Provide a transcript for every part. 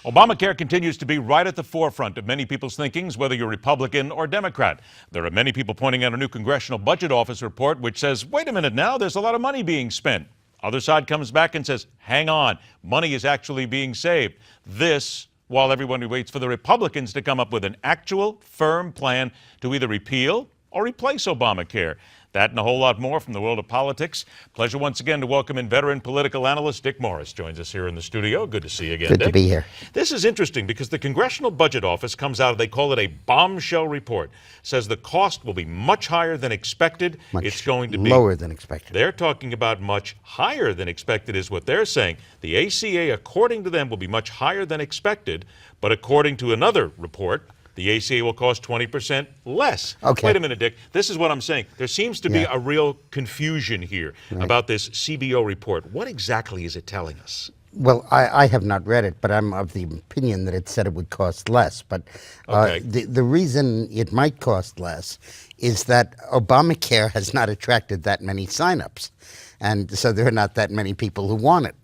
Obamacare continues to be right at the forefront of many people's thinkings, whether you're Republican or Democrat. There are many people pointing out a new Congressional Budget Office report which says, wait a minute now, there's a lot of money being spent. Other side comes back and says, hang on, money is actually being saved. This, while everyone waits for the Republicans to come up with an actual, firm plan to either repeal or replace Obamacare. That and a whole lot more from the world of politics. Pleasure once again to welcome in veteran political analyst Dick Morris joins us here in the studio. Good to see you again, Good Dick. to be here. This is interesting because the Congressional Budget Office comes out, they call it a bombshell report, says the cost will be much higher than expected. It's going to be lower than expected. They're talking about much higher than expected is what they're saying. The ACA, according to them, will be much higher than expected, but according to another report, the ACA will cost 20% less. Okay. Wait a minute, Dick. This is what I'm saying. There seems to be a real confusion here about this CBO report. What exactly is it telling us? Well, I have not read it, but I'm of the opinion that it said it would cost less. But the reason it might cost less is that Obamacare has not attracted that many signups. And so there are not that many people who want it.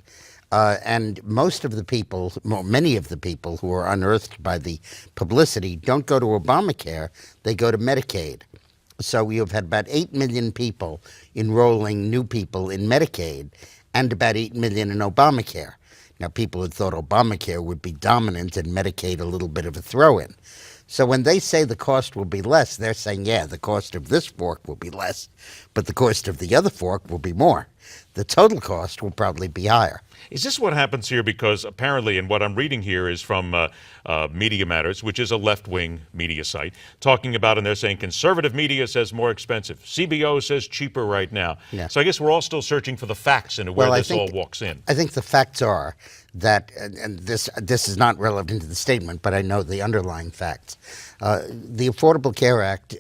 And most of the people, many of the people who are unearthed by the publicity don't go to Obamacare, they go to Medicaid. So we have had about 8 million people enrolling new people in Medicaid and about 8 million in Obamacare. Now, people had thought Obamacare would be dominant and Medicaid a little bit of a throw-in. So when they say the cost will be less, they're saying, yeah, the cost of this fork will be less, but the cost of the other fork will be more. The total cost will probably be higher. Is this what happens here? Because apparently, and what I'm reading here is from Media Matters, which is a left-wing media site, talking about, and they're saying conservative media says more expensive. CBO says cheaper right now. Yeah. So I guess we're all still searching for the facts into where this all walks in. I think the facts are that, and this is not relevant to the statement, but I know the underlying facts. The Affordable Care Act,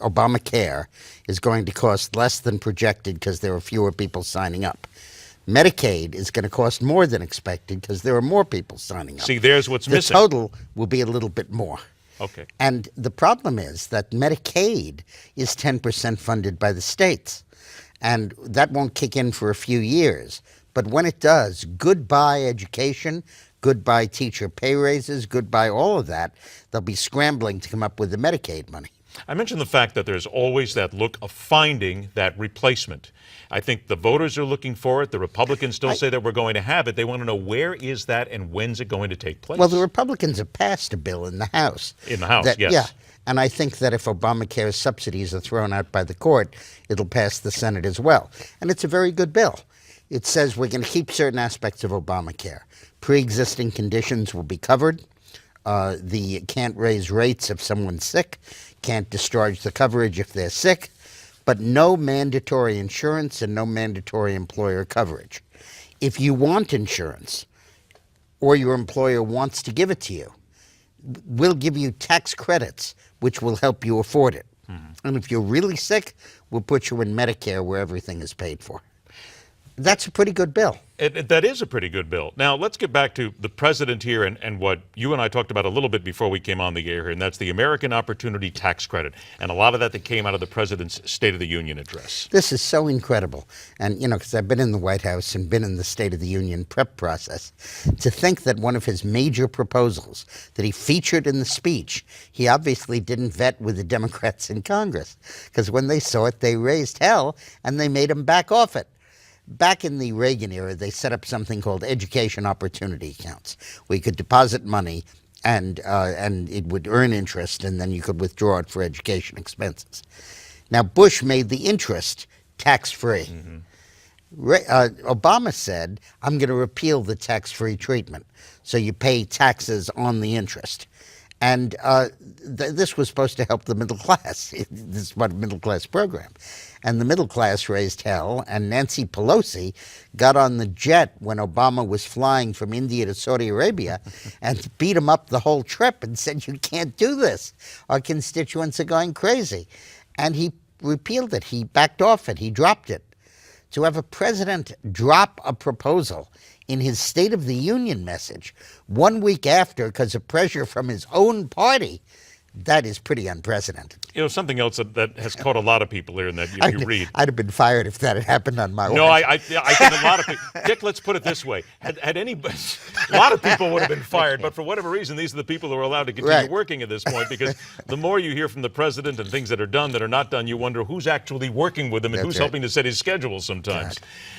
Obamacare, is going to cost less than projected because there are fewer people signing up. Medicaid is going to cost more than expected because there are more people signing up. See, there's what's missing. The total will be a little bit more. Okay. And the problem is that Medicaid is 10% funded by the states, and that won't kick in for a few years. But when it does, goodbye education, goodbye teacher pay raises, goodbye all of that. They'll be scrambling to come up with the Medicaid money. I mentioned the fact that there's always that look of finding that replacement. I think the voters are looking for it. The Republicans still say that we're going to have it. They want to know where is that and when's it going to take place? Well, the Republicans have passed a bill in the House. In the House, yes. Yeah, and I think that if Obamacare's subsidies are thrown out by the court, it'll pass the Senate as well. And it's a very good bill. It says we're going to keep certain aspects of Obamacare. Pre-existing conditions will be covered. Can't raise rates if someone's sick, can't discharge the coverage if they're sick, but no mandatory insurance and no mandatory employer coverage. If you want insurance or your employer wants to give it to you, we'll give you tax credits, which will help you afford it. And if you're really sick, we'll put you in Medicare where everything is paid for. That's a pretty good bill. That is a pretty good bill. Now, let's get back to the president here and what you and I talked about a little bit before we came on the air here, and that's the American Opportunity Tax Credit. And a lot of that came out of the president's State of the Union address. This is so incredible. And, you know, because I've been in the White House and been in the State of the Union prep process, to think that one of his major proposals that he featured in the speech, he obviously didn't vet with the Democrats in Congress. Because when they saw it, they raised hell and they made him back off it. Back in the Reagan era, they set up something called education opportunity accounts, where you could deposit money and it would earn interest, and then you could withdraw it for education expenses. Now, Bush made the interest tax-free. Obama said, I'm going to repeal the tax-free treatment, so you pay taxes on the interest. And this was supposed to help the middle class. This is what a middle-class program. And the middle class raised hell, and Nancy Pelosi got on the jet when Obama was flying from India to Saudi Arabia and beat him up the whole trip and said, you can't do this. Our constituents are going crazy. And he repealed it. He backed off it. He dropped it. To have a president drop a proposal in his State of the Union message 1 week after, because of pressure from his own party, That is pretty unprecedented. You know, something else that has caught a lot of people here, and that you read. I'd have been fired if that had happened on my watch. No, I think a lot of people. Dick, let's put it this way: had anybody, a lot of people would have been fired, but for whatever reason, these are the people who are allowed to continue working at this point. Because the more you hear from the president and things that are done, that are not done, you wonder who's actually working with him and who's helping to set his schedule. Sometimes,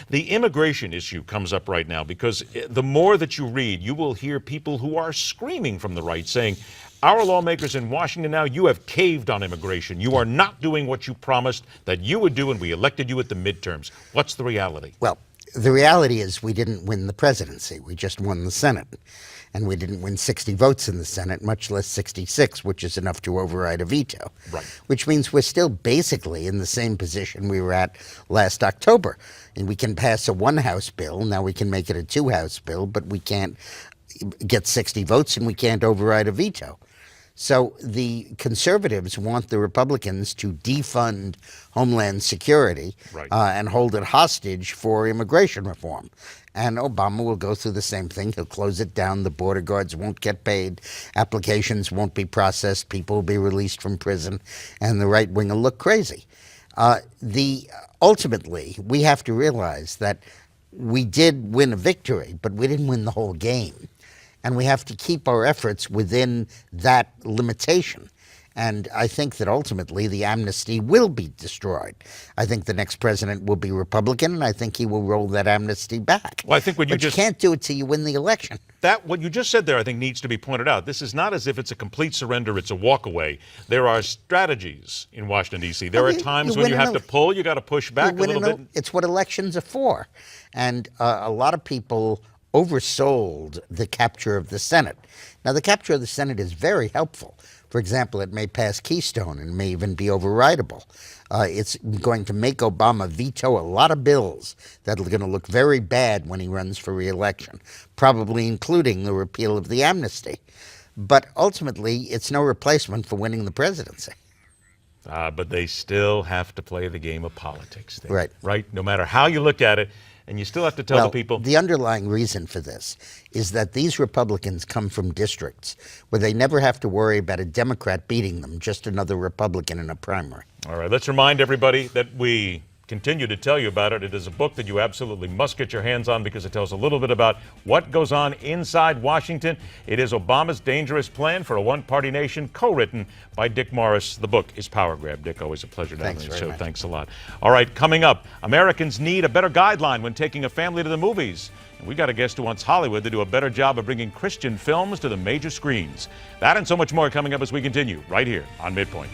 the immigration issue comes up right now because the more that you read, you will hear people who are screaming from the right saying, our lawmakers in Washington now, you have caved on immigration. You are not doing what you promised that you would do, and we elected you at the midterms. What's the reality? Well, the reality is we didn't win the presidency. We just won the Senate. And we didn't win 60 votes in the Senate, much less 66, which is enough to override a veto. Right. Which means we're still basically in the same position we were at last October. And we can pass a one-house bill. Now we can make it a two-house bill, but we can't get 60 votes and we can't override a veto. So the conservatives want the Republicans to defund Homeland Security and hold it hostage for immigration reform. And Obama will go through the same thing. He'll close it down. The border guards won't get paid. Applications won't be processed. People will be released from prison. And the right wing will look crazy. Ultimately, we have to realize that we did win a victory, but we didn't win the whole game. And we have to keep our efforts within that limitation. And I think that ultimately the amnesty will be destroyed. I think the next president will be Republican, and I think he will roll that amnesty back. Well, I think what you can't do it till you win the election. What you just said there, I think, needs to be pointed out. This is not as if it's a complete surrender, it's a walkaway. There are strategies in Washington, D.C. There are times when you have to pull, you got to push back a little bit. It's what elections are for. And a lot of people oversold the capture of the Senate. Now, the capture of the Senate is very helpful. For example, it may pass Keystone and may even be overridable. It's going to make Obama veto a lot of bills that are going to look very bad when he runs for re-election, probably including the repeal of the amnesty. But ultimately, it's no replacement for winning the presidency. But they still have to play the game of politics. Right. No matter how you look at it. And you still have to tell the people. The underlying reason for this is that these Republicans come from districts where they never have to worry about a Democrat beating them, just another Republican in a primary. All right, let's remind everybody that we continue to tell you about it. It is a book that you absolutely must get your hands on because it tells a little bit about what goes on inside Washington. It is Obama's Dangerous Plan for a One-Party Nation, co-written by Dick Morris. The book is Power Grab. Dick, always a pleasure to have you on the show. Thanks a lot. All right, coming up, Americans need a better guideline when taking a family to the movies. And we got a guest who wants Hollywood to do a better job of bringing Christian films to the major screens. That and so much more coming up as we continue right here on MidPoint.